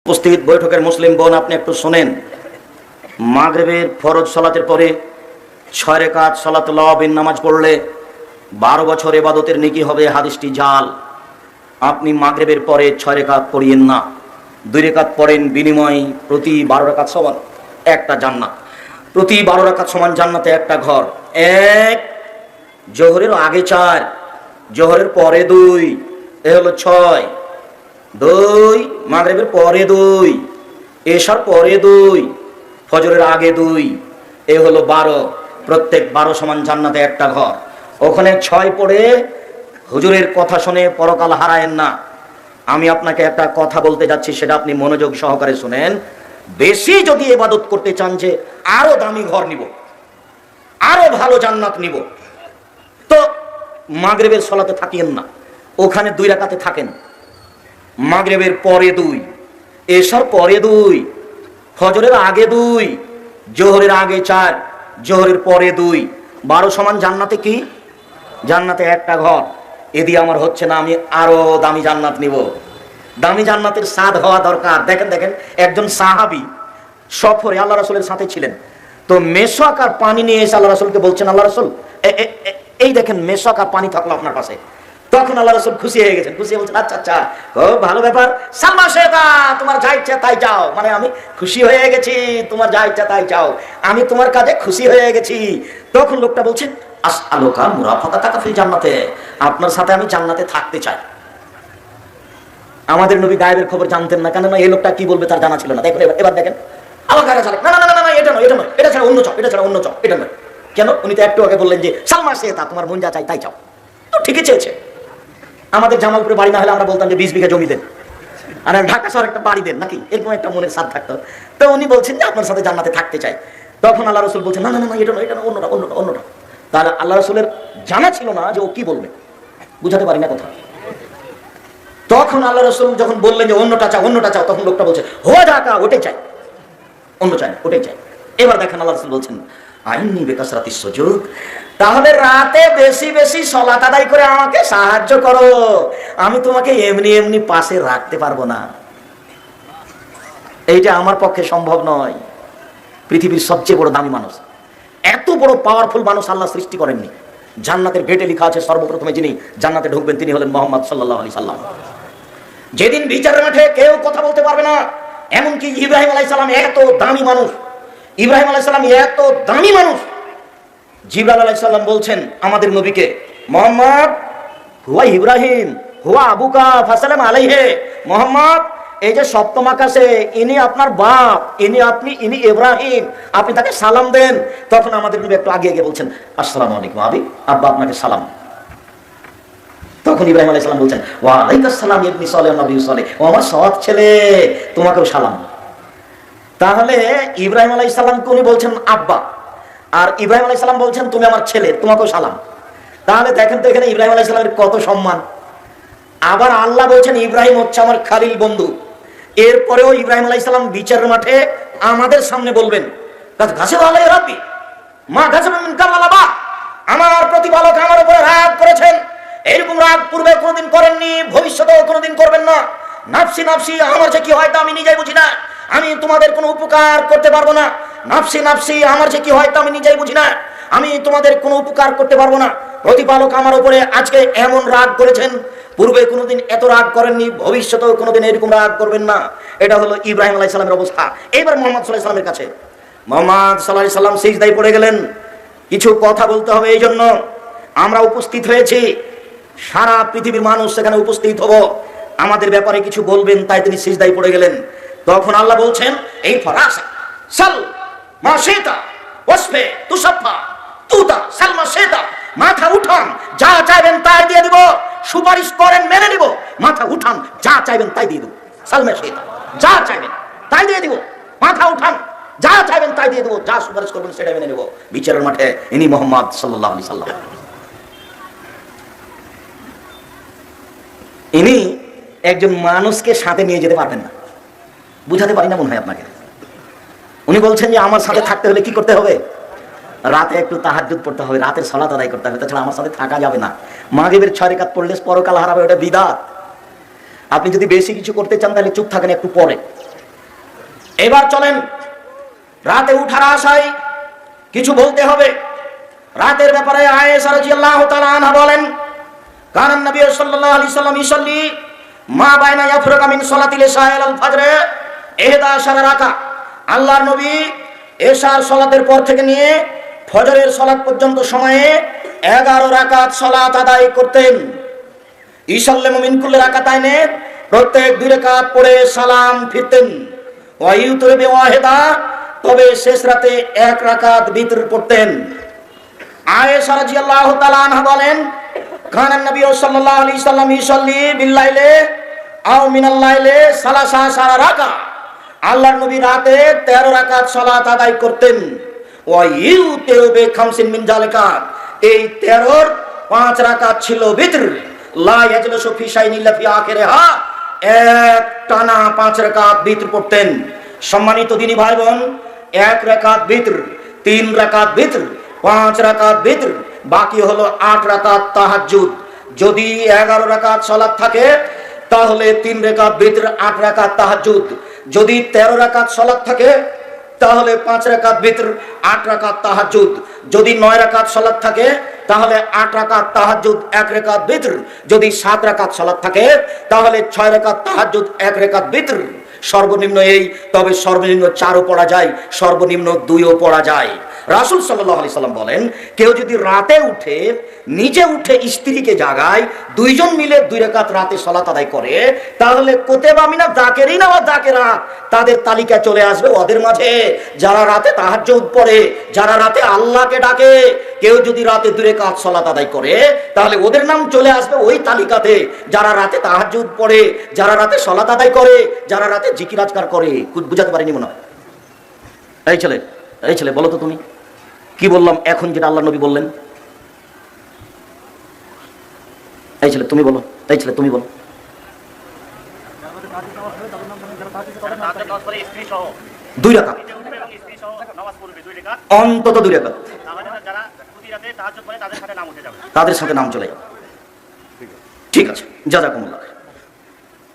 উপস্থিত বৈঠকের মুসলিম বোন, আপনি একটু শোনেন। মাগরিবের ফরজ সালাতের পরে 6 রাকাত সালাতুল আওয়াবিন নামাজ পড়লে 12 বছর ইবাদতের নেকি হবে। হাদিসটি জাল। আপনি মাগরিবের পরে 6 রাকাত পড়িয়েন না, 2 রাকাত পড়েন। বিনিময় প্রতি 12 রাকাত সমান একটা জান্নাত, প্রতি 12 রাকাত সমান জান্নাতে একটা ঘর। এক, জোহরের আগে 4, জোহরের পরে 2, এ হলো 6। 2, মাগরিবের পরে 2, এশার পরে 2, ফজরের আগে 2, এ হলো 12। প্রত্যেক 12 সমান জান্নাতে একটা ঘর। ওখানে 6 পড়ে হুজুরের কথা শুনে পরকাল হারায়েন না। আমি আপনাকে একটা কথা বলতে যাচ্ছি, সেটা আপনি মনোযোগ সহকারে শুনেন। বেশি যদি ইবাদত করতে চান, যে আরো দামি ঘর নিব, আরো ভালো জান্নাত নিব, তো মাগরিবের সালাতে থাকিয়েন না, ওখানে 2 রাকাতে থাকেন। মাগরিবের পরে 2, এশার পরে 2, ফজরের আগে 2, জোহরের আগে 4, জোহরের পরে 2। 12 সমান জান্নাতে কি? জান্নাতে একটা ঘর। এদি আমার হচ্ছে না, আমি আরো দামি জান্নাত নিব। দামি জান্নাতের স্বাদ হওয়া দরকার। দেখেন দেখেন, একজন সাহাবী সফরে আল্লাহ রাসূলের সাথে ছিলেন, তো মেশক আর পানি নিয়ে এসে আল্লাহ রাসূলকে বলছেন, আল্লাহ রাসূল এই দেখেন মেশক আর পানি থাকলো আপনার পাশে। তখন আল্লাহ রাসূল খুশি হয়ে গেছেন, খুশি হয়ে বলছেন, আচ্ছা আচ্ছা, খুব ভালো ব্যাপার, সালমা শেতা, তোমার যা ইচ্ছা তাই চাও। মানে আমি খুশি হয়ে গেছি, তোমার যা ইচ্ছা তাই চাও, আমি তোমার কাজে খুশি হয়ে গেছি। তখন লোকটা বলছেন, আসআলুকা মুরাফাকাতাকা ফিল জান্নাতে, আপনার সাথে আমি জান্নাতে থাকতে চাই। আমাদের নবী গায়েবের খবর জানতেন না, কেননা এই লোকটা কি বলবে তার জানা ছিল না। দেখুন এবার দেখেন, আমার গায়ে চালে, না না না না, এটা নয়, এটা নয়, এটা ছাড়া অন্য চাও, এটা ছাড়া অন্য চাও, এটা নয়। কেন? উনি তো একটু আগে বললেন যে সালমা শেতা, তোমার মন যা চাই তাই চাও। তো ঠিকই চেয়েছে। আমাদের জামালপুরে বাড়ি না হলে আমরা বলতাম যে 20 বিঘা জমি দেন, আর ঢাকা শহরে একটা বাড়ি দেন, নাকি? এরকম একটা মনের সাথ থাকতো। তো উনি বলছেন যে আপনার সাথে জান্নাতে থাকতে চাই। তখন আল্লাহ রাসূল বলছেন, না না না, এটা নয়, এটা নয়, অন্যটা অন্যটা অন্যটা। তাহলে আল্লাহ রাসূলের জানা ছিল না যে ও কি বলবে, বুঝাতে পারি না কথা। তখন আল্লাহ রাসূল যখন বললেন যে অন্যটা চাও, অন্যটা চাও, তখন লোকটা বলছে, হো ঢাকা, ওটাই চাই, অন্য চাই না, ওটাই চাই। এবার দেখেন আল্লাহ রাসূল বলছেন, আইনি বিকাসরাতিস সুজুদ, তাহলে রাতে বেশি বেশি সালাত আদায় করে আমাকে সাহায্য করো, আমি তোমাকে এমনি এমনি পাশে রাখতে পারবো না, এইটা আমার পক্ষে সম্ভব নয়। পৃথিবীর সবচেয়ে বড় দামি মানুষ, এত বড় পাওয়ারফুল মানুষ আল্লাহ সৃষ্টি করেননি। জান্নাতের গেটে লেখা আছে, সর্বপ্রথমে যিনি জান্নাতে ঢুকবেন তিনি হলেন মুহাম্মদ সাল্লাল্লাহু আলাইহি সাল্লাম। যেদিন বিচারের মাঠে কেউ কথা বলতে পারবে না, এমনকি ইব্রাহিম আলাইহিস সালাম এত দামি মানুষ, ইব্রাহিম আলাইহিস সালাম এত দামি মানুষ, জিবরাইল আলাইহিস সালাম বলছেন আমাদের নবীকে, মুহাম্মদ হুয়া ইব্রাহিম হুয়া আবুকা ফাসালাম আলাইহি, মুহাম্মদ এই যে সপ্তম আকাশে ইনি আপনার বাপ, ইনি ইব্রাহিম, আপনি তাকে সালাম দেন। তখন আমাদের নবী একটু আগে গিয়ে বলছেন, আসসালামু আলাইকুম আবি, আব্বা আপনাকে সালাম। তখন ইব্রাহিম আলাইহিস সালাম বলছেন, ওয়া আলাইকুস সালাম ইবনি সালেহ নবী সালেহ, ও আমার সৎ ছেলে, তোমাকেও সালাম। তাহলে ইব্রাহিম আলাইহিস সালামকে উনি বলছেন আব্বা, আর ইব্রাহিম আলাইহিস সালাম বলছেন তুমি আমার ছেলে, তোমাকেও সালাম। তাহলে দেখেন তো এখানে ইব্রাহিম আলাইহিস সালামের কত সম্মান। আবার আল্লাহ বলছেন ইব্রাহিম হচ্ছে আমার খালিল বন্ধু। এরপরেও ইব্রাহিম আলাইহিস সালাম বিচারের মাঠে আমাদের সামনে বলবেন, আমার প্রতিপালক আমার উপরে রাগ করেছেন, এরকম রাগ পূর্বে কোনোদিন করেননি, ভবিষ্যতেও কোনোদিন করবেন না। নাফসি নাফসি, আমার যে কি হয় তা আমি নিজেই বুঝি না, আমি তোমাদের কোনো উপকার করতে পারবো না। নাফসি নাফসি, আমার যে কি হয় তা আমি নিজেই বুঝি না, আমি তোমাদের কোনো উপকার করতে পারবো না। প্রতিপালক আমার উপরে আজকে এমন রাগ করেছেন, পূর্বে কোনোদিন এত রাগ করেননি, ভবিষ্যতেও কোনোদিন এরকম রাগ করবেন না। এটা হলো ইব্রাহিম আলাইহিস সালামের অবস্থা। এবার মুহাম্মদ সাল্লাল্লাহু আলাইহি সাল্লামের কাছে, মুহাম্মদ সাল্লাল্লাহু আলাইহি সাল্লাম সিজদায় পড়ে গেলেন। কিছু কথা বলতে হবে, এই জন্য আমরা উপস্থিত হয়েছি, সারা পৃথিবীর মানুষ সেখানে উপস্থিত হব, আমাদের ব্যাপারে কিছু বলবেন, তাই তিনি সিজদায় পড়ে গেলেন। তখন আল্লাহ বলছেন, এই ফরাসা সাল মাশিতা ওয়াসফে তুসাফা তুদা সালমা শেতা, মাথা উঠান, যা চাইবেন তাই দিয়ে দিব, সুপারিশ করেন মেনে নিব, মাথা উঠান, যা চাইবেন তাই দিয়ে দেব। সালমা শেতা, যা চাইবেন তাই দিয়ে দিব, মাথা উঠান, যা চাইবেন তাই দিয়ে দেব, যা সুপারিশ করবেন সেটা মেনে নেব। বিচারের মাঠে ইনি মুহাম্মদ সাল্লাল্লাহু আলাইহি সাল্লাম। ইনি একজন মানুষকে সাথে নিয়ে যেতে পারবেন না, বুঝাতে পারি না মনে হয় আপনাকে। উনি বলছেন যে আমার সাথে থাকতে হলে কি করতে হবে? রাতে একটু তাহাজ্জুদ পড়তে হবে, রাতের সালাত আদায় করতে হবে, তাছাড়া আমার সাথে থাকা যাবে না। মাগরিবের 6 রাকাত পড়লে পরকাল হারাবে, ওটা বিদআত। আপনি যদি বেশি কিছু করতে চান তাহলে চুপ থাকেন একটু পরে, এবার চলেন রাতে উঠার আশায় কিছু বলতে হবে। রাতের ব্যাপারে আয়েশা রাদিয়াল্লাহু তাআলা আনহা বলেন, কারণ নবী সাল্লাল্লাহু আলাইহি সাল্লাম ইসাল্লি মা বাইনা ইয়াফরুকা মিন সালাতিল ইশা ইলাল ফজর 11 রাকাত। আল্লাহর নবী এশার সালাতের পর থেকে নিয়ে ফজরের সালাত পর্যন্ত সময়ে 11 রাকাত সালাত আদায় করতেন। ইসাল্লামু মিন কুল্লি রাকাতাইনে, প্রত্যেক 2 রাকাত পড়ে সালাম ফিরতেন। ওয়া ইউতরে বিওয়াহিদা, তবে শেষ রাতে 1 রাকাত বিতর পড়তেন। আয়েশা রাদিয়াল্লাহু তাআলা আনহা বলেন, কানা নবী সাল্লাল্লাহু আলাইহি সাল্লাম ইসাল্লি বিল লাইলে আও মিনাল লাইলে সালাসা রাকাত। আল্লাহর নবী রাতে 13 রাকাত সালাত আদায় করতেন। ওয়া ইউতিরু বি খামসিন মিন যালিকা, এই 13 5 রাকাত ছিল বিতর। লা ইয়াজলিসু ফি শাইইন ইল্লা ফি আখিরিহা, এক টানা 5 রাকাত বিতর পড়তেন। সম্মানিত দিনী ভাই বোন, 1 রাকাত বিতর, 3 রাকাত বিতর, 5 রাকাত বিতর, বাকি হলো 8 রাকাত তাহাজ্জুদ। যদি 11 রাকাত সালাত থাকে তাহলে 3 রাকাত বিতর, 8 রাকাত তাহাজ্জুদ। যদি 13 রাকাত সালাত থাকে তাহলে 5 রাকাত বিতর, 8 রাকাত তাহাজ্জুদ। যদি 9 রাকাত সালাত থাকে তাহলে 8 রাকাত তাহাজ্জুদ, 1 রাকাত বিতর। যদি 7 রাকাত সালাত থাকে তাহলে 6 রাকাত তাহাজ্জুদ, 1 রাকাত বিতর। সর্বনিম্ন এই, তবে সর্বনিম্ন 4ও পড়া যায়, সর্বনিম্ন 2ও পড়া যায়। রাসূল সাল্লাল্লাহু আলাইহি সাল্লাম বলেন, কেউ যদি রাতে উঠে নিজে উঠে স্ত্রীকে জাগায়, 2 জন মিলে 2 রাকাত রাতে সালাত আদায় করে, তাহলে কুতিবা মিনাজ যাকিরিনা ওয়া যাকিরাত, তাদের তালিকা চলে আসবে ওদের মাঝে যারা রাতে তাহাজ্জুদ পড়ে, যারা রাতে আল্লাহকে ডাকে। কেউ যদি রাতে 2 রাকাত সালাত আদায় করে তাহলে ওদের নাম চলে আসবে ওই তালিকাতে, যারা রাতে তাহাজ্জুদ পড়ে, যারা রাতে সালাত আদায় করে, যারা রাতে জিকির আজকার করে। বুঝাতে পারিনি মনে হয়? এই ছেলে বলো তো তুমি কি বললাম এখন, যেটা আল্লাহ নবী বললেন? এই ছেলে তুমি বলো, এই ছেলে তুমি বলো। 2 রাকাত অন্তত, 2 রাকাত, তাদের সাথে নাম চলে যাবে। ঠিক আছে, জাযাকুমুল্লাহ।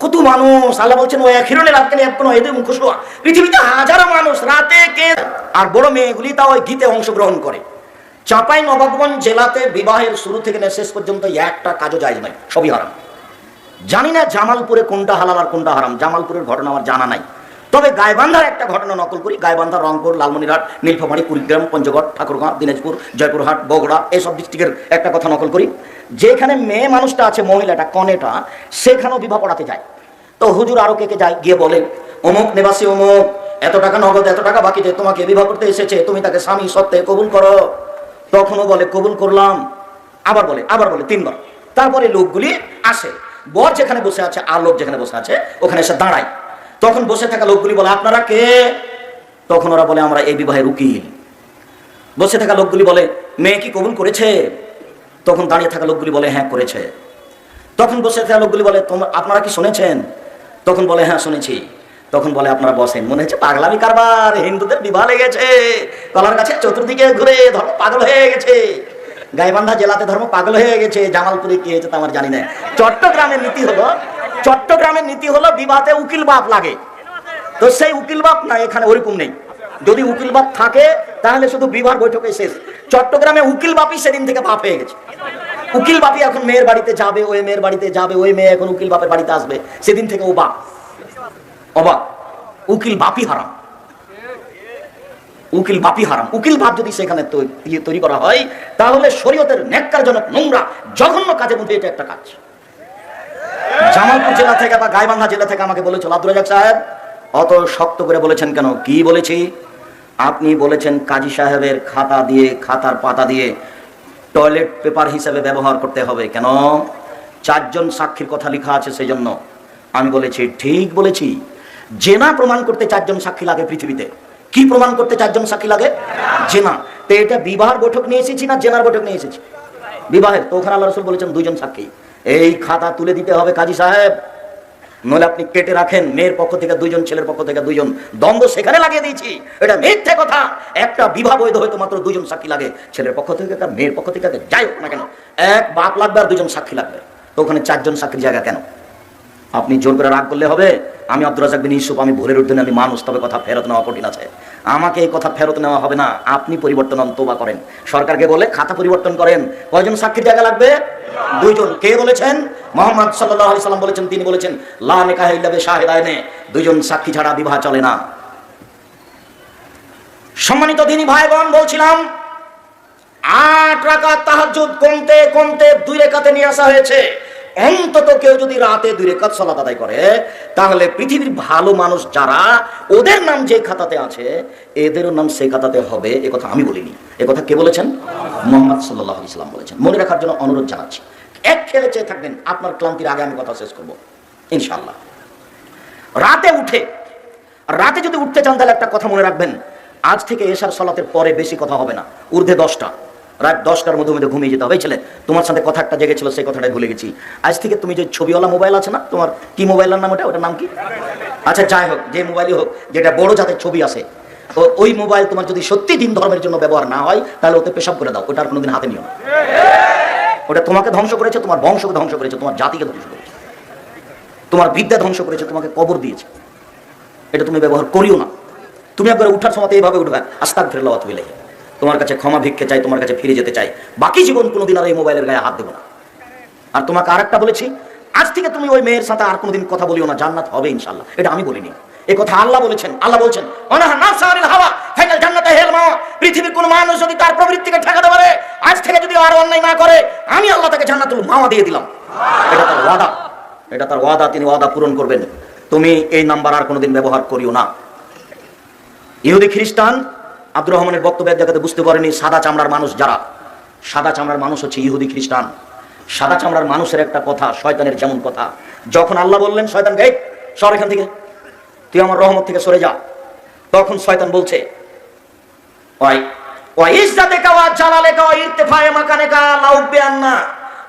কত মানুষ, আল্লাহ বলছেন ওয়া আখিরুল আফকানি ইয়াবকুন ওয়া ইয়াদুম খুশুয়া। পৃথিবীতে হাজারো মানুষ রাতে কে, আর বড় মেয়েগুলি তাও ওই গীতে অংশগ্রহণ করে। চাঁপাইনবাবগঞ্জ জেলাতে বিবাহের শুরু থেকে শেষ পর্যন্ত একটা কাজও জায়েজ নাই, সবই হারাম। জানি না জামালপুরে কোনটা হালাল আর কোনটা হারাম, জামালপুরের ঘটনা আমার জানা নাই। তবে গাইবান্ধার একটা ঘটনা নকল করি। গাইবান্ধা, রংপুর, লালমনিরহাট, নীলফামারী, কুড়িগ্রাম, পঞ্চগড়, ঠাকুরগাঁও, দিনাজপুর, জয়পুরহাট, বগুড়া, এইসব ডিস্ট্রিক্টের একটা কথা নকল করি। যেখানে মেয়ে মানুষটা আছে, মহিলাটা, কনেটা, সেখানেও বিবাহ পড়াতে যায়। তো হুজুর আরো কে যায়, গিয়ে বলে অমুক নিবাসী অমুক, এত টাকা নগদ, এত টাকা বাকিতে তোমাকে বিবাহ করতে এসেছে, তুমি তাকে স্বামী সত্ত্বে কবুল করো। তখনও বলে কবুল করলাম, আবার বলে 3 বার। তারপরে লোকগুলি আসে, বর যেখানে বসে আছে আর লোক যেখানে বসে আছে ওখানে এসে দাঁড়ায়। তখন বসে থাকা লোকগুলি বলে আপনারা কে? তখন ওরা বলে আমরা এই বিবাহের উকিল। বসে থাকা লোকগুলি বলে মেয়ে কি কবুল করেছে? তখন দাঁড়িয়ে থাকা লোকগুলি বলে হ্যাঁ করেছে। তখন বসে থাকা লোকগুলি বলে আপনারা কি শুনেছেন? তখন বলে হ্যাঁ শুনেছি। তখন বলে আপনারা বসেন, মনে হচ্ছে পাগলামি কারবার, হিন্দুদের বিবাহ লেগেছে, কলার কাছে চতুর্দিকে ঘুরে ধর্ম পাগল হয়ে গেছে। গাইবান্ধা জেলাতে ধর্ম পাগল হয়ে গেছে, জামালপুরে কি হয়েছে তা আমার জানি না। চট্টগ্রামের নীতি হলো বিবাহে উকিল বাপ লাগে। তো সেই উকিল বাপ না, এখানে ওরকম নেই। যদি উকিল বাপ থাকে তাহলে শুধু বিবাহ বৈঠকে শেষ। চট্টগ্রামে উকিল বাপই সেদিন থেকে বাপ হয়ে গেছে। উকিল বাপই এখন মেয়ের বাড়িতে যাবে, ওই মেয়ের বাড়িতে যাবে, ওই মেয়ে এখন উকিল বাপের বাড়িতে আসবে, সেদিন থেকে ও বাপ। অবাক, উকিল বাপই হারাম, উকিল বাপই হারাম। উকিল বাপ যদি সেখানে তৈরি করা হয় তাহলে শরীয়তের ন্যাক্কারজনক, নোংরা, জঘন্য কাজের মধ্যে এটা একটা কাজ। জামালপুর জেলা থেকে বা গাইবান্ধা জেলা থেকে আমাকে বলেছিল, আব্দুল রাজ্জাক সাহেব অত শক্ত করে বলেছেন কেন? কি বলেছি? আপনি বলেছেন কাজী সাহেবের খাতা দিয়ে, খাতার পাতা দিয়ে টয়লেট পেপার হিসেবে ব্যবহার করতে হবে। কেন? 4 জন সাক্ষীর কথা লেখা আছে সেই জন্য। আমি বলেছি ঠিক বলেছি। জেনা প্রমাণ করতে 4 জন সাক্ষী লাগে পৃথিবীতে। কি প্রমাণ করতে 4 জন সাক্ষী লাগে? জেনা। তো এটা বিবাহের বৈঠক নিয়ে এসেছি না জেনার বৈঠক নিয়ে এসেছি? বিবাহের। তো ওখানে আল্লাহ রাসূল বলেছেন 2 জন সাক্ষী। এই খাতা তুলে দিতে হবে কাজী সাহেব, নইলে আপনি কেটে রাখেন। মেয়ের পক্ষ থেকে 2 জন, ছেলের পক্ষ থেকে 2 জন, দ্বন্দ্ব সেখানে লাগিয়ে দিয়েছি। এটা মিথ্যে কথা। একটা বিবাহ বৈধ হয়তো মাত্র 2 জন সাক্ষী লাগে, ছেলের পক্ষ থেকে একটা, মেয়ের পক্ষ থেকে, যাই হোক না কেন, এক বাপ লাগবে আর 2 জন সাক্ষী লাগবে। তো ওখানে 4 জন সাক্ষীর জায়গা কেন? আপনি জোর করে রাগ করলে হবে? আমি আব্দুর রাজ্জাক বিন ইউসুফ, আমি ভুলের ঊর্ধ্বে, আমি মানুষ, তবে কথা ফেরত নেওয়া কঠিন আছে। আমাকে এই কথা ফেরত নেওয়া হবে না। আপনি পরিবর্তন হন, তওবা করেন, সরকারকে বলে খাতা পরিবর্তন করেন। কয়জন সাক্ষীর জায়গা লাগবে? 2 জন। কে বলেছেন? মুহাম্মদ সাল্লাল্লাহু আলাইহি সাল্লাম বলেছেন। তিনি বলেছেন লা নিকাহা ইল্লা বিশাহিদাইনে, 2 জন সাক্ষী ছাড়া বিবাহ চলে না। সম্মানিত দিনী ভাই বোন, বলছিলাম 8 রাকাত তাহাজ্জুদ কমতে কমতে 2 রাকাতে নিয়ে আসা হয়েছে। অন্তত কেউ যদি রাতে 2 রাকাত সালাত আদায় করে, তাহলে পৃথিবীর ভালো মানুষ যারা, ওদের নাম যে খাতাতে আছে, এদেরও নাম সেই খাতাতে হবে। এ কথা আমি বলিনি, এ কথা কে বলেছেন? মুহাম্মদ সাল্লাল্লাহু আলাইহি সাল্লাম বলেছেন। মনে রাখার জন্য অনুরোধ জানাচ্ছি। এক খেলে চেয়ে থাকবেন, আপনার ক্লান্তির আগে আমি কথা শেষ করব ইনশাআল্লাহ। রাতে যদি উঠতে চান, তাহলে একটা কথা মনে রাখবেন, আজ থেকে এশার সালাতের পরে বেশি কথা হবে না। ঊর্ধ্বে 10টা, রাত 10টার মধ্যে মধ্যে ঘুমিয়ে যেতে হবে। ছেলে, তোমার সাথে কথা একটা জেগেছিল, সেই কথাটাই ভুলে গেছি। আজ থেকে তুমি যে ছবিওয়ালা মোবাইল আছে না, তোমার কি মোবাইলের নাম? ওটার নাম কি? আচ্ছা যাই হোক, যে মোবাইলই হোক, যেটা বড় জাতের ছবি আছে, ওই মোবাইল তোমার যদি সত্যি দিন ধর্মের জন্য ব্যবহার না হয়, তাহলে ওতে পেশাব করে দাও। ওটা আর কোনোদিন হাতে নিও না। ওটা তোমাকে ধ্বংস করেছে, তোমার বংশকে ধ্বংস করেছে, তোমার জাতিকে ধ্বংস করেছে, তোমার বিদ্যা ধ্বংস করেছে, তোমাকে কবর দিয়েছে। এটা তুমি ব্যবহার করিও না। তুমি একবার উঠার সময় এইভাবে উঠবে, আস্তাগফিরুল্লাহ ওয়া আতুবু ইলাইহি, তোমার কাছে ক্ষমা ভিক্ষে চাই, তোমার কাছে ফিরে যেতে চাই, বাকি জীবন কোনোদিন আর এই মোবাইলের গায়ে হাত দেবো না। আর তোমাকে আরেকটা বলেছি, আজ থেকে তুমি ওই মেয়ের সাথে আর কোনোদিন কথা বলিও না, জান্নাত হবে ইনশাআল্লাহ। এটা আমি বলিনি, এই কথা আল্লাহ বলেছেন। আল্লাহ বলছেন অনাহা নাফসা আনিল হাওয়া ফাইনাল জান্নাতে হেল মা। পৃথিবীর কোন মানুষ যদি তার প্রবৃত্তিকে ঠেকাতে পারে, আজ থেকে যদি আর অন্যায় না করে, আমি আল্লাহ তাকে জান্নাতুল মাওয়া দিয়ে দিলাম। এটা তার ওয়াদা, এটা তার ওয়াদা, তিনি ওয়াদা পূরণ করবেন। তুমি এই নাম্বার আর কোনোদিন ব্যবহার করিও না। ইহুদি খ্রিস্টান আব্দুর রহমানের বক্তব্যের জায়গাতে বুঝতে পারেনি, সাদা চামড়ার মানুষ যারা, সাদা চামড়ার মানুষ হচ্ছে ইহুদি খ্রিস্টান। সাদা চামড়ার মানুষের একটা কথা, শয়তানের যেমন কথা, যখন আল্লাহ বললেন শয়তান গে সর এখান থেকে, তুই আমার রহমত থেকে সরে যা, তখন শয়তান বলছে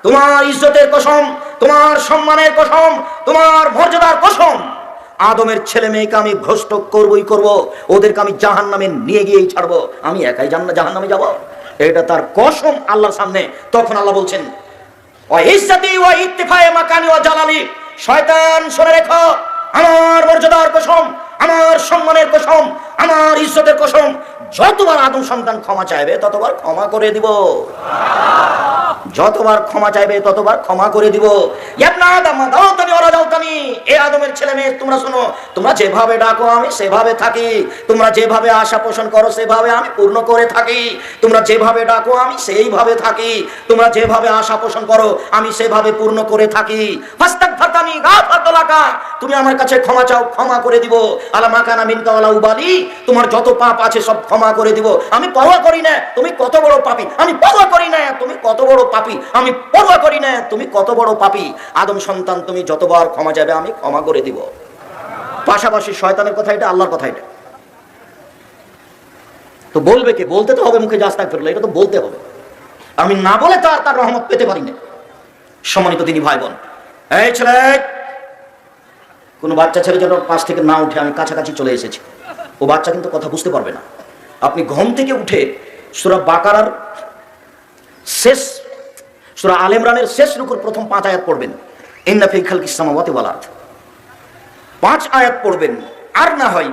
তোমার ইজ্জতের কসম, তোমার সম্মানের কসম, তোমার মর্যাদার কসম, আদমের ছেলে মেয়েকে আমি ভ্রষ্ট করবই করব, ওদেরকে আমি জাহান্নামে নিয়ে গিয়েই ছাড়বো, আমি একাই জাহান্নামে যাব। এটা তার কসম আল্লাহর সামনে। তখন আল্লাহ বলছেন শয়তান শুনে রেখো, আমার মর্যাদার কসম, আমার সম্মানের কসম, আমার ইজ্জতের কসম, যতবার আদম সন্তান ক্ষমা চাইবে ততবার ক্ষমা করে দিব, যতবার ক্ষমা চাইবে ততবার ক্ষমা করে দিব। এ আদমের ছেলে মেয়ে, তোমরা শোনো, তোমরা যেভাবে ডাকো আমি সেভাবে থাকি, তোমরা যেভাবে আশা পোষণ করো সেভাবে আমি পূর্ণ করে থাকি, তোমরা যেভাবে ডাকো আমি সেইভাবে থাকি, তোমরা যেভাবে আশা পোষণ করো আমি সেভাবে পূর্ণ করে থাকি। তুমি আমার কাছে ক্ষমা চাও, ক্ষমা করে দিব। তোমার যত পাপ আছে সব ক্ষমা করে দিব, আমি পরোয়া করি না তুমি কত বড় পাপী, আমি পরোয়া করি না তুমি কত বড় পাপী, আমি পরোয়া করি না তুমি কত বড় পাপী। আদম সন্তান, তুমি যতবার ক্ষমা যাবে আমি ক্ষমা করে দিব। পাশাপাশি শয়তানের কথা এটা, আল্লাহর কথা এটা। তো বলবে কে? বলতে তো হবে, মুখে জাস্তাক ফেললো, এটা তো বলতে হবে। আমি না বলে তো আর তার রহমত পেতে পারি না। সম্মানিত দিনী ভাই বোন, এই ছেলে, কোনো বাচ্চা ছেলে যেন পাশ থেকে না উঠে, আমি কাছাকাছি চলে এসেছি, ও বাচ্চা কিন্তু কথা বুঝতে পারবে না। আপনি ঘুম থেকে উঠে সূরা বাকারার শেষ, সূরা আলে ইমরানের শেষ রুকুর প্রথম 5 আয়াত পড়বেন, ইন্না ফি খালকিস সামাওয়াতি ওয়াল আরদ, 5 আয়াত পড়বেন। আর না হয়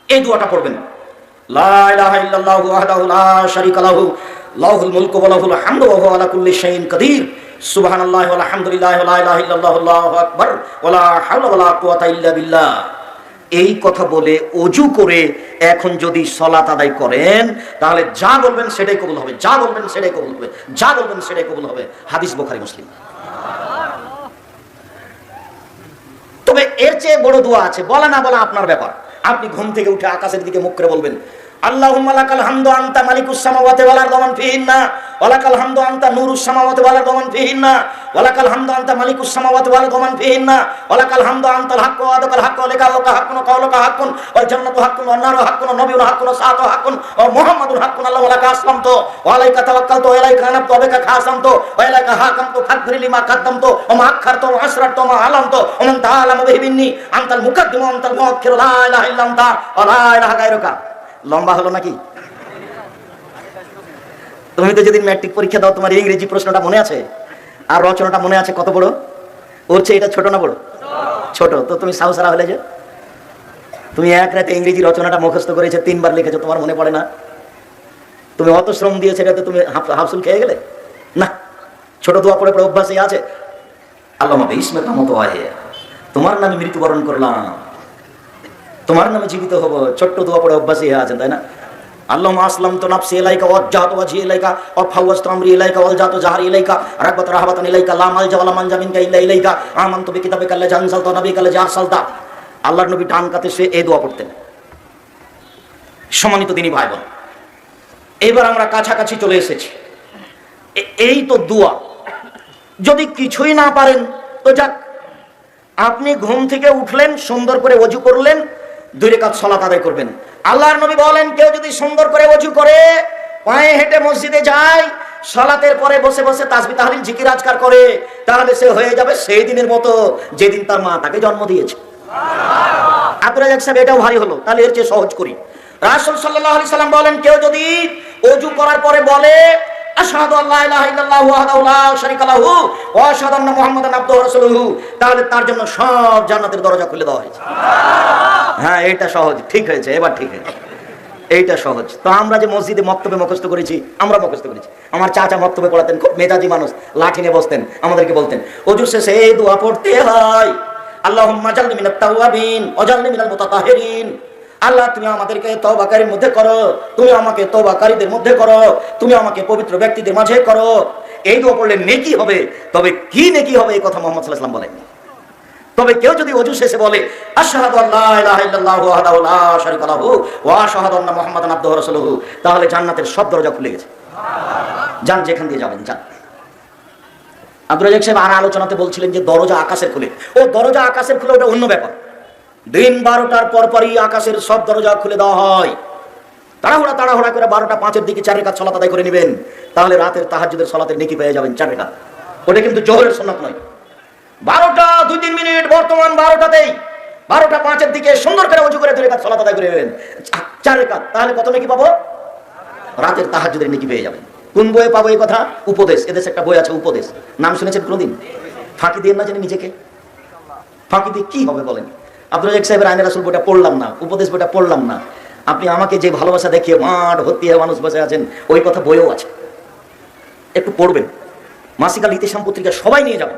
এই দোয়াটা পড়বেন, লা ইলাহা ইল্লাল্লাহু ওয়াহদাহু লা শারীকা লাহু লাহুল মুলকু ওয়া লাহুল হামদু ওয়া হুয়া আলা কুল্লি শাইইন কাদির, সুবহানাল্লাহি ওয়া আলহামদুলিল্লাহি ওয়া লা ইলাহা ইল্লাল্লাহু আল্লাহু আকবার ওয়া লা হাওলা ওয়া লা কুওয়াতা ইল্লা বিল্লাহ। এই কথা বলে ওযু করে এখন যদি সালাত আদায় করেন, তাহলে যা বলবেন সেটাই কবুল হবে, যা বলবেন সেটাই কবুল হবে, যা বলবেন সেটাই কবুল হবে। হাদিস বুখারী মুসলিম। তবে এর চেয়ে বড় দোয়া আছে, বলা না বলা আপনার ব্যাপার। আপনি ঘুম থেকে উঠে আকাশের দিকে মুখ করে বলবেন, আল্লাহুম্মা লাকাল হামদু আনতা মালিকুস সামাওয়াতি ওয়াল আরদি ওয়া মান ফিহিন্না ওয়া লাকাল হামদু আনতা নূরুস সামাওয়াতি ওয়াল আরদি ওয়া মান ফিহিন্না ওয়া লাকাল হামদু আনতা মালিকুস সামাওয়াতি ওয়াল আরদি ওয়া মান ফিহিন্না ওয়া লাকাল হামদু আনতাল হাক্কু ওয়া আদাকাল হাক্কু ওয়া লিকাউকা হাক্কুন ওয়া কাওলুকা হাক্কুন ওয়াল জান্নাতু হাক্কুন ওয়ান নারু হাক্কুন ওয়া নাবিয়্যুন হাক্কুন ওয়া সাআতু হাক্কুন ওয়া মুহাম্মাদুন হাক্কুন আল্লাহু ওয়া লাকা আসলামতু ওয়া আলাইকা তাওয়াক্কালতু ওয়া ইলাইকা আনাবতু ওয়া বিকা খাসামতু ওয়া ইলাইকা হাকামতু ফাগফির লিমা কাদ্দামতু ওয়া মা আখখারতু ওয়া আসরারতু ওয়া মা আলামতু ওয়া মান তাআলামু বিহি মিন্নি আনতাল মুকাদ্দিমু ওয়া আনতাল মুআখিরু লা ইলাহা ইল্লা আনতা ওয়া লা ইলাহা গায়রুকা। লম্বা হলো নাকি? তুমি তো যেদিন ম্যাট্রিক পরীক্ষা দাও, তোমার ইংরেজি প্রশ্নটা মনে আছে আর রচনাটা মনে আছে কত বড়? ওর চেয়ে এটা ছোট না বড়? ছোট তো তুমি সাহসারা হলে যে তুমি এক রাতে ইংরেজি রচনাটা মুখস্থ করেছে, 3 বার লিখেছো, তোমার মনে পড়ে না? তুমি অত শ্রম দিয়েছে, এটা তো তুমি হাফসুল খেয়ে গেলে না। ছোট দোয়া পড়ে পড়ে অভ্যাসই আছে। আল্লাহুম্মা বিসমিকা কামতু ওয়াহিয়া, তোমার নামে মৃত্যুবরণ করলাম, তোমার নামে জীবিত হব, ছোট্ট দোয়া পড়ে অভ্যাসই হয়ে আছেন, তাই না? আল্লাহুম্মা আসলামতু নাফসি ইলাইকা ওয়াজ্জাহতু ওয়াজহি ইলাইকা ওয়া ফাওয়াজতু আমরি ইলাইকা ওয়ালজাতু জাহরি ইলাইকা রাগবাতান রাহবাতান ইলাইকা লা মালজা ওয়া লা মানজা মিনকা ইল্লা ইলাইকা আমানতু বিকিতাবিকা আল্লাযী আনজালতা ওয়া নাবিয়িকা আল্লাযী আরসালতা। আল্লাহর নবী ডান কাতে শুয়ে এই দোয়া পড়তেন। সম্মানিত দিনী ভাই বোন, এবার আমরা কাছাকাছি চলে এসেছি। এই তো দোয়া। যদি কিছুই না পারেন তো যাক, আপনি ঘুম থেকে উঠলেন, সুন্দর করে ওযু করলেন, 2 রাকাত সালাত আদায় করবেন। আল্লাহর নবী বলেন, কেউ যদি সুন্দর করে ওযু করে পায়ে হেঁটে মসজিদে যায়, সালাতের পরে বসে বসে তাসবিহ তাহলিল জিকির আজকার করে, তাহলে সে হয়ে যাবে সেই দিনের মতো যেদিন তার মা তাকে জন্ম দিয়েছে। আব্দুর রাজ্জাক সাহেব, এটাও ভারী হলো, তাহলে এর চেয়ে সহজ করি। রাসূল সাল্লাল্লাহু আলাইহি সাল্লাম বলেন, কেউ যদি ওযু করার পরে বলে আশহাদু আল্লা ইলাহা ইল্লাল্লাহু ওয়াহদাহু লা শারীকা লাহু ওয়া আশহাদু আন্না মুহাম্মাদান আবদুহু ওয়া রাসূলুহু, তাহলে তার জন্য সব জান্নাতের দরজা খুলে দেওয়া হয়েছে। হ্যাঁ, এটা সহজ, ঠিক হয়েছে, এবার ঠিক হয়েছে, এইটা সহজ। তো আমরা যে মসজিদে মক্তবে মুখস্থ করেছি, আমরা মুখস্থ করেছি। আমার চাচা মক্তবে পড়াতেন, খুব মেজাজি মানুষ, লাঠি নিয়ে বসতেন, আমাদেরকে বলতেন ওযু শেষে এই দোয়া পড়তে হয়, আল্লাহুম্মা জালনি মিনাত তাওয়াবিন ওয়াজালনি মিনাল মুতাতাহিরিন। আল্লাহ, তুমি আমাদেরকে তওবাকারীর মধ্যে করো, তুমি আমাকে তওবাকারীদের মধ্যে করো, তুমি আমাকে পবিত্র ব্যক্তিদের মাঝে করো। এই দোয়া পড়লে নেকি হবে। তবে কি নেকি হবে এই কথা মুহাম্মদ সাল্লাল্লাহু আলাইহি ওয়াসাল্লাম বলেননি। তবে কেউ যদি ওযু শেষে বলে আশহাদু আল্লা ইলাহা ইল্লাল্লাহু ওয়াহদাহু লা শারীকা লাহু ওয়া আশহাদু আন্না মুহাম্মাদান আবদুহু ওয়া রাসূলুহু, তাহলে জান্নাতের সব দরজা খুলে গেছে। যান, যেখান দিয়ে যাবেন যান। আব্দুর রাজ্জাক সাহেব আর আলোচনাতে বলছিলেন যে দরজা আকাশের খুলে। ও দরজা আকাশের খুলে, ওটা অন্য ব্যাপার। দিন 12টার পরপরই আকাশের সব দরজা খুলে দেওয়া হয়। তাড়াহুড়া করে 12টা 5-এর দিকে 4 রাকাত সালাত আদায় করে নেবেন, তাহলে রাতের তাহাজ্জুদের সালাতের নেকি পেয়ে যাবেন 4 রাকাত। ওটা কিন্তু জোহরের সুন্নাত নয়। 12টা 2-3 মিনিট, বর্তমান 12টাতেই 12টা 5-এর দিকে সুন্দর করে ওযু করে 2 রাকাত সালাত আদায় করে নেবেন 4 রাকাত, তাহলে কত নেকি পাবো? রাতের তাহাজ্জুদের নেকি পেয়ে যাবেন। কোন বইয়ে পাবো এই কথা? উপদেশ। এদেশে একটা বই আছে উপদেশ, নাম শুনেছেন কোনোদিন? ফাঁকি দিয়ে না জানি নিজেকে, ফাঁকি দিয়ে কি হবে বলেন? আব্দুর রাজ্জাক সাহেবের আইনে রাসূল বইটা পড়লাম না, উপদেশ বইটা পড়লাম না। আপনি আমাকে যে ভালোবাসা দেখিয়ে মাঠ ভর্তি হয়ে মানুষ বসে আছেন, ওই কথা বইও আছে, একটু পড়বেন। মাসিক আল ইতিসাম পত্রিকা সবাই নিয়ে যাবেন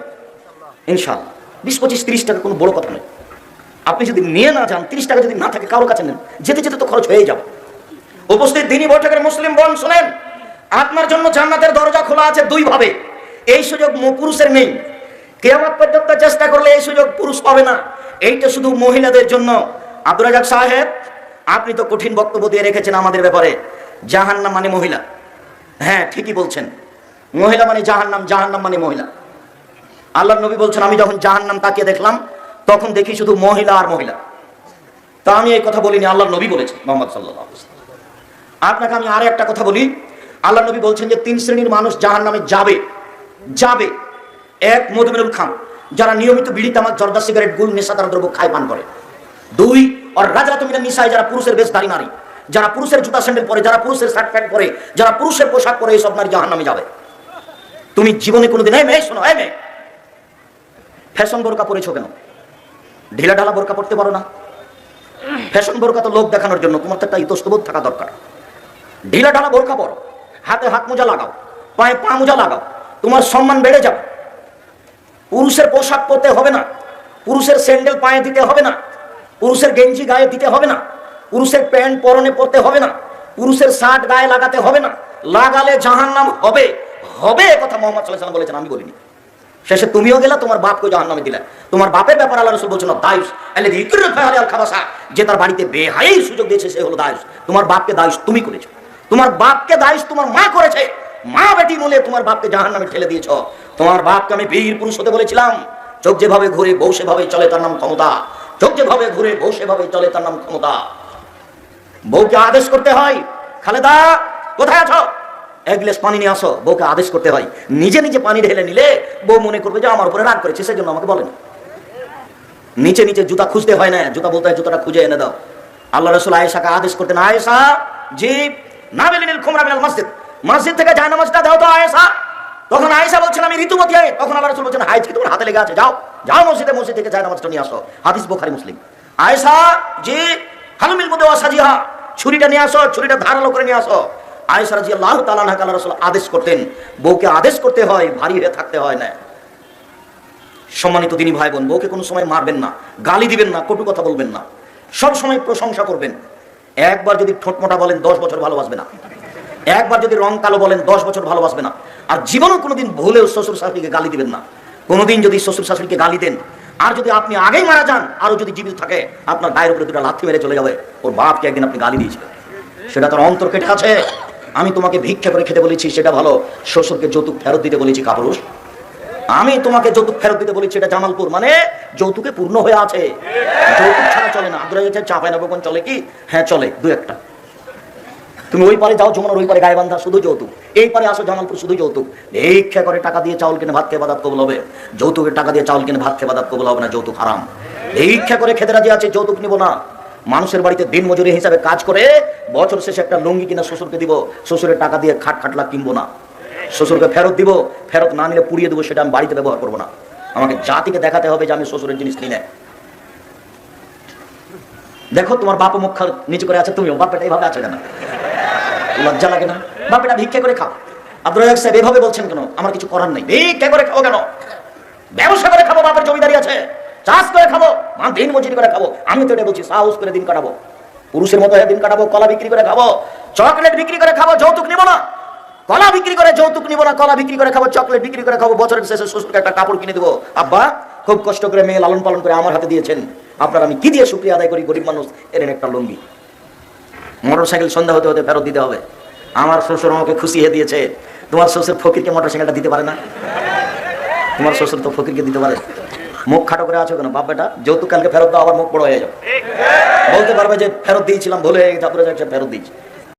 ইনশাআল্লাহ। 20-25-30 টাকা কোনো বড় কথা নয়। আপনি যদি নিয়ে না যান, 30 টাকা যদি না থাকে কারো কাছে নেন, যেতে যেতে তো খরচ হয়ে যাবে। উপস্থিত দিনী বৈঠকের মুসলিম বোন শুনেন, আপনার জন্য জান্নাতের দরজা খোলা আছে 2 ভাবে। এই সুযোগ পুরুষের নেই। কিয়ামত পর্যন্ত চেষ্টা করলে এই সুযোগ পুরুষ পাবে না। এইটা শুধু মহিলাদের জন্য। আব্দুর রাজ্জাক সাহেব, আপনি তো কঠিন বক্তব্য দিয়ে রেখেছেন আমাদের ব্যাপারে। জাহান্নাম মানে মহিলা। হ্যাঁ, ঠিকই বলছেন, মহিলা মানে জাহান্নাম, জাহান্নাম মানে মহিলা। আল্লাহর নবী বলছেন, আমি যখন জাহান্নাম তাকিয়ে দেখলাম, তখন দেখি শুধু মহিলা আর মহিলা। তা আমি এই কথা বলিনি, আল্লাহর নবী বলেছেন মুহাম্মদ সাল্লাল্লাহু আলাইহি ওয়াসাল্লাম। আপনাকে আমি আর একটা কথা বলি। আল্লাহর নবী বলছেন যে 3 শ্রেণীর মানুষ জাহান্নামে যাবে। 1, মধুমেরুল খাম, যারা নিয়মিত বিড়ি, তামাক, জর্দা, সিগারেট, গুল, নেশাদার দ্রব্য খায়, পান করে। 2, আর রাজরাত মিনান নিসাই, যারা পুরুষের বেশধারী নারী, যারা পুরুষের জুতা স্যান্ডেল পরে, যারা পুরুষের শার্ট প্যান্ট পরে, যারা পুরুষের পোশাক পরে, এই সব নারী জাহান্নামে যাবে। তুমি জীবনে কোনোদিন এই মেয়ে শোনো, এই মেয়ে ফ্যাশন বোরকা পরেছো কেন? ঢিলা ঢালা বোরকা পড়তে পারো না? ফ্যাশন বোরকা তো লোক দেখানোর জন্য, তোমার তো একটা ইতস্তবোধ থাকা দরকার। ঢিলা ঢালা বোরকা পরো, হাতে হাত মোজা লাগাও, পায়ে পা মোজা লাগাও, তোমার সম্মান বেড়ে যাবে। পুরুষের পোশাক পরতে হবে না, পুরুষের স্যান্ডেল পায়ে দিতে হবে না, পুরুষের গেঞ্জি গায়ে দিতে হবে না, পুরুষের প্যান্ট পরনে পরতে হবে না, পুরুষের শার্ট গায়ে লাগাতে হবে না। লাগালে জাহান্নাম হবে, হবে কথা মুহাম্মদ সাল্লাল্লাহু আলাইহি ওয়াসাল্লাম বলেছেন, আমি বলিনি। শেষে তুমিও গেলা, তোমার বাপকে জাহান্নামে দিলা। তোমার বাপের ব্যাপারে আল্লাহ রাসূল বলছেন দায়ুস আল্লাযী ইকরাহু আল খাবাসা, যে তার বাড়িতে বেহায়ার সুযোগ দিয়েছে সে হলো দায়ুস। তোমার বাপকে দায়ুস তুমি করেছো, তোমার বাপকে দায়ুস তোমার মা করেছে। মা বেটি বলে তোমার বাপকে জাহান্নামে ঠেলে দিয়েছো। তোমার বাপকে আমি বীর পুরুষ হতে বলেছিলাম। চোখ যেভাবে ঘুরে বউ সেভাবে চলে, তার নাম ক্ষমতা। চোখ যেভাবে ঘুরে বউ সেভাবে চলে, তার নাম ক্ষমতা। বউকে আদেশ করতে হয়, খালেদা কোথায় আছো, 1 গ্লাস পানি নিয়ে আসো। বউকে আদেশ করতে হয়। নিজে নিজে পানি ঢেলে নিলে বউ মনে করবে যে আমার উপরে রাগ করেছে, সেজন্য আমাকে বলেন। নিচে নিচে জুতা খুঁজতে হয় না, জুতা বলতে হয় জুতাটা খুঁজে এনে দাও। আল্লাহ রাসূল আয়েশাকে আদেশ করতেন, আয়েশা জি নাবিলিনিল খুমরা মিনাল মসজিদ, মসজিদ থেকে জায়নামাজটা দাও তো আয়েশা। তখন আয়েশা বলছেন আমি ঋতুবতী। তখন আল্লাহ রাসূল বলছেন হাইজ কি তোমার হাতে লেগে আছে, যাও যাও মসজিদে, মসজিদ থেকে যায় নামাজটা নিয়ে আসো। হাদিস বুখারী মুসলিম। আয়েশা জি হালুমিল মধ্যে ওয়াসাজিহা, ছুরিটা নিয়ে আসো, ছুরিটা ধারালো করে নিয়ে আসো। আয়েশা রাদিয়াল্লাহু তাআলা আনহা আল্লাহর রাসূল আদেশ করতেন, বউকে আদেশ করতে হয়, ভারী হয়ে থাকতে হয় না। সম্মানিত দিনী ভাই বোন, বউকে কোনো সময় মারবেন না, গালি দিবেন না, কটু কথা বলবেন না, সব সময় প্রশংসা করবেন। একবার যদি ঠোঁটমোটা বলেন 10 বছর ভালোবাসবে না, একবার যদি রং কালো বলেন 10 বছর ভালোবাসবে না। আর জীবনেও কোনোদিন ভুলেও শ্বশুর শাশুড়িকে গালি দিবেন না। কোনোদিন যদি শ্বশুর শাশুড়িকে গালি দেন, আর যদি আপনি আগেই মারা যান, আরো যদি জীবিত থাকে, আপনার গায়ের উপরে দুটো লাথি মেরে চলে যাবে, ওর বাপকে একদিন আপনি গালি দিয়েছিলেন, সেটা তার অন্তর কেটে আছে। আমি তোমাকে ভিক্ষা করে খেতে বলেছি, সেটা ভালো। শ্বশুরকে যৌতুক ফেরত দিতে বলেছি, কাপুরুষ। আমি তোমাকে যৌতুক ফেরত দিতে বলেছি, এটা জামালপুর, মানে যৌতুকে পূর্ণ হয়ে আছে। যৌতুক ছাড়া চলে না। আপনারা চাপায় নবগণ চলে কি? হ্যাঁ চলে, দু একটা। তুমি ওই পারে যাও যমুনার ওই পারে গায়েবান্ধা, শুধু যৌতুক। এই পারে আসো জামালপুর, শুধু যৌতুক। ভিক্ষা করে টাকা দিয়ে চাউল কিনে ভাত খেয়ে বাদাত কবুল হবে। যৌতুকের টাকা দিয়ে চাউল কিনে ভাত খেয়ে বাদাত কবুল হবে না, যৌতুক হারাম। ভিক্ষা করে খেতে রাজি আছে, যৌতুক নিব না। মানুষের বাড়িতে দিন মজুরি হিসাবে কাজ করে বছর শেষে একটা লুঙ্গি কিনা শ্বশুরকে দিব, শ্বশুরের টাকা দিয়ে খাটলা কিনবো না। শ্বশুরকে ফেরত দিব, ফেরত না নিলে পুড়িয়ে দেবো, সেটা আমি বাড়িতে ব্যবহার করবো না। আমাকে জাতিকে দেখাতে হবে যে আমি শ্বশুরের জিনিস নিলে। দেখো তোমার বাপ মুখ নিচু করে আছে, তুমিও বাপটা এইভাবে আছো কেন? লজ্জা লাগে না? বাপটা ভিক্ষা করে খাও। আব্দুল রাজ্জাক সাহেব এভাবে বলছেন কেন? আমার কিছু করার নেই, ভিক্ষা করে খাবো কেন? ব্যবসা করে খাবো, বাপের জমিদারি আছে, চাষ করে খাবো, দিন মজুরি করে খাবো। আমি তো এটা বলছি, সাহস করে দিন কাটাবো, পুরুষের মতো দিন কাটাবো। কলা বিক্রি করে খাবো, চকলেট বিক্রি করে খাবো, যৌতুক নিব না। কলা বিক্রি করে যৌতুক নিব না, কলা বিক্রি করে খাবো, চকলেট বিক্রি করে খাবো। বছরের শেষে শ্বশুরকে একটা কাপড় কিনে দেবো। আব্বা খুব কষ্ট করে মেয়ে লালন পালন করে আমার হাতে দিয়েছেন, আপনার আমি কি দিয়ে শুকরিয়া আদায় করি? গরিব মানুষ, এর একটা লুঙ্গি। মোটরসাইকেল সন্ধ্যা হতে হতে ফেরত দিতে হবে। আমার শ্বশুর আমাকে খুশি হয়ে দিয়েছে। তোমার শ্বশুর ফকিরকে মোটরসাইকেলটা দিতে পারে না? তোমার শ্বশুর তো ফকিরকে দিতে পারে। মুখ খাটো করে আছো কেন? বাপ বেটা যৌতুক কালকে ফেরত দাও, আবার মুখ বড় হয়ে যাও। বলতে পারবে যে ফেরত দিয়েছিলাম, ভুলে হয়ে গেছে, ফেরত দিয়েছি।